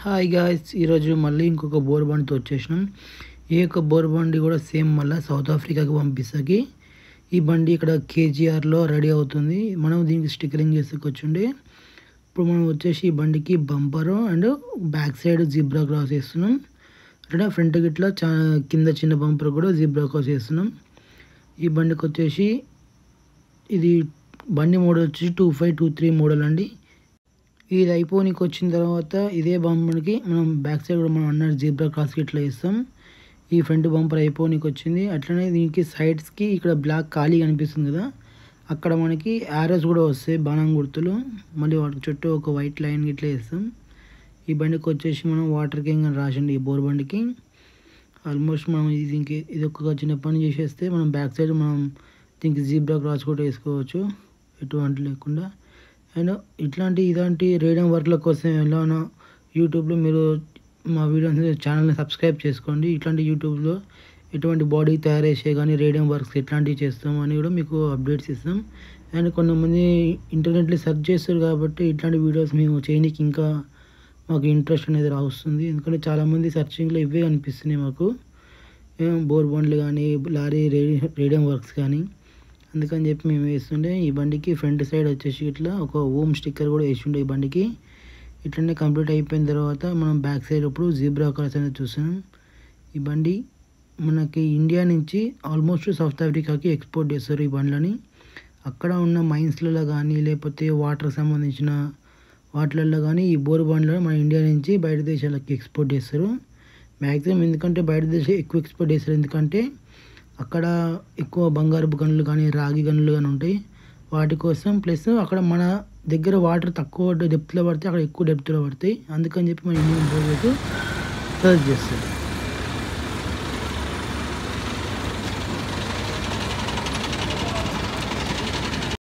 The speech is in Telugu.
హాయ్ గాయ్స్, ఈరోజు మళ్ళీ ఇంకొక బోర్ బండితో వచ్చేసినాం. ఈ యొక్క బోర్ బండి కూడా సేమ్ మళ్ళీ సౌత్ ఆఫ్రికాకి పంపిస్తాకి. ఈ బండి ఇక్కడ కేజీఆర్లో రెడీ అవుతుంది. మనం దీనికి స్టిక్కరింగ్ చేసుకొచ్చుండే. ఇప్పుడు మనం వచ్చేసి ఈ బండికి bumper and back side zebra cross చేస్తున్నాం. అంటే ఫ్రంట్ గిట్లా కింద చిన్న బంపర్ కూడా జిబ్రా క్రాస్ చేస్తున్నాం. ఈ బండికి వచ్చేసి ఇది బండి మోడల్ వచ్చేసి 2523 మోడల్ అండి. ఇది అయిపోనికి వచ్చిన తర్వాత ఇదే బంపర్కి మనం బ్యాక్ సైడ్ కూడా మనం అన్న జీబ్రా క్రాస్కి ఇట్లా వేస్తాం. ఈ ఫ్రంట్ బంపర్ అయిపోనికి వచ్చింది. అట్లనే దీనికి సైడ్స్కి ఇక్కడ బ్లాక్ ఖాళీ కనిపిస్తుంది కదా, అక్కడ మనకి యారోస్ కూడా వస్తాయి, బాణం గుర్తులు. మళ్ళీ వాటి చుట్టూ ఒక వైట్ లైన్ ఇట్లా వేస్తాం. ఈ బండికి వచ్చేసి మనం వాటర్ కింగ్ అని రాసిండి ఈ బోర్ బండికి. ఆల్మోస్ట్ మనం దీనికి ఇది ఒక చిన్న పని చేసేస్తే మనం బ్యాక్ సైడ్ మనం దీనికి జీబ్రా క్రాస్ కూడా వేసుకోవచ్చు ఎటువంటి లేకుండా. అండ్ ఇలాంటి రేడియం వర్క్ల కోసం ఎలానో యూట్యూబ్లో మీరు మా వీడియోస్ ఛానల్ని సబ్స్క్రైబ్ చేసుకోండి. ఇట్లాంటి యూట్యూబ్లో ఎటువంటి బాడీ తయారు చేసే కానీ రేడియం వర్క్స్ ఎట్లాంటివి చేస్తాం అని కూడా మీకు అప్డేట్స్ ఇస్తాం. అండ్ కొంతమంది ఇంటర్నెట్లో సెర్చ్ చేస్తారు కాబట్టి ఇట్లాంటి వీడియోస్ మేము చేయడానికి ఇంకా మాకు ఇంట్రెస్ట్ అనేది రాస్తుంది. ఎందుకంటే చాలామంది సెర్చింగ్లో ఇవే అనిపిస్తున్నాయి మాకు, బోర్ బండ్లు కానీ లారీ రేడియం వర్క్స్ కానీ. అందుకని చెప్పి మేము వేస్తుండే. ఈ బండికి ఫ్రంట్ సైడ్ వచ్చేసి ఇట్లా ఒక ఓమ్ స్టిక్కర్ కూడా వేసిండే ఈ బండికి. ఇట్లనే కంప్లీట్ అయిపోయిన తర్వాత మనం బ్యాక్ సైడ్ ఇప్పుడు జీబ్రా క్రాస్ అనేది చూస్తున్నాం. ఈ బండి మనకి ఇండియా నుంచి ఆల్మోస్ట్ సౌత్ ఆఫ్రికాకి ఎక్స్పోర్ట్ చేస్తారు ఈ బండ్లని. అక్కడ ఉన్న మైన్స్లలో కానీ లేకపోతే వాటర్కి సంబంధించిన వాటిలలో కానీ ఈ బోర్ బండ్లను మన ఇండియా నుంచి బయట దేశాలకి ఎక్స్పోర్ట్ చేస్తారు మ్యాక్సిమం. ఎందుకంటే బయట దేశం ఎక్కువ ఎక్స్పోర్ట్ చేస్తారు, ఎందుకంటే అక్కడ ఎక్కువ బంగారపు గనులు కానీ రాగి గనులు కానీ ఉంటాయి వాటి కోసం. ప్లస్ అక్కడ మన దగ్గర వాటర్ తక్కువ డెప్త్లో పడితే అక్కడ ఎక్కువ డెప్త్లో పడతాయి. అందుకని చెప్పి మన ఇండియన్ బోర్డు సర్చ్ చేస్తారు.